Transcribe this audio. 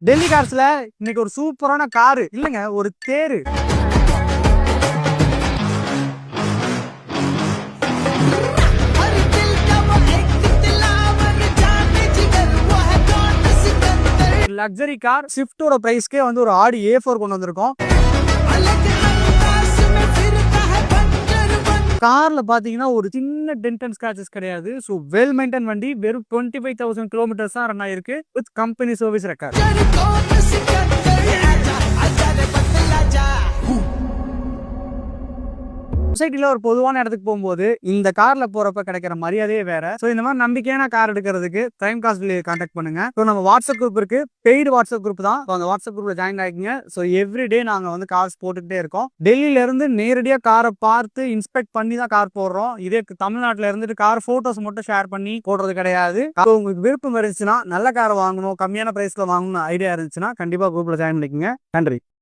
டெல்லி கார்ஸ்ல இன்னைக்கு ஒரு சூப்பரான காரு இல்லங்க, ஒரு தேரு. லக்ஸரி கார் ஸ்விஃப்டோட பிரைஸ்க்கே வந்து ஒரு ஆடி A4 கொண்டு வந்திருக்கோம். கார்ல பாத்தீங்கன்னா ஒரு சின்ன டென்ட் அண்ட் ஸ்கிராச்சஸ் கிடையாது. ஸோ வெல் மெயின்டைன் வண்டி. வெறும் 25,000 கிலோமீட்டர்ஸ் தான் ரன் ஆயிருக்கு வித் கம்பெனி சர்வீஸ் ரெக்கார்ட். சொசைட்டில ஒரு பொதுவான இடத்துக்கு போகும்போது இந்த கார்ல போறப்ப கிடைக்கிற மரியாதையே வேற. ஸோ இந்த மாதிரி நம்பிக்கையான கார் எடுக்கிறதுக்கு பிரைம் கார்ஸ் கான்டாக்ட் பண்ணுங்க. ஸோ நம்ம வாட்ஸ்அப் குரூப் இருக்கு, பெய்டு வாட்ஸ்அப் குரூப் தான். அந்த வாட்ஸ்அப் குரூப்ல ஜாயின் ஆகிங்க. ஸோ எவ்ரிடே நாங்க வந்து கார்ஸ் போட்டுக்கிட்டே இருக்கோம். டெல்லியில இருந்து நேரடியாக காரை பார்த்து இன்ஸ்பெக்ட் பண்ணி தான் கார் போடுறோம். இதே தமிழ்நாட்டில இருந்துட்டு கார் போட்டோஸ் மட்டும் ஷேர் பண்ணி போடுறது கிடையாது. உங்களுக்கு விருப்பம் இருந்துச்சுன்னா, நல்ல காரை வாங்கணும், கம்மியான பிரைஸ்ல வாங்கணும் ஐடியா இருந்துச்சுன்னா கண்டிப்பா குரூப்ல ஜாயின் பண்ணிக்கோங்க. நன்றி.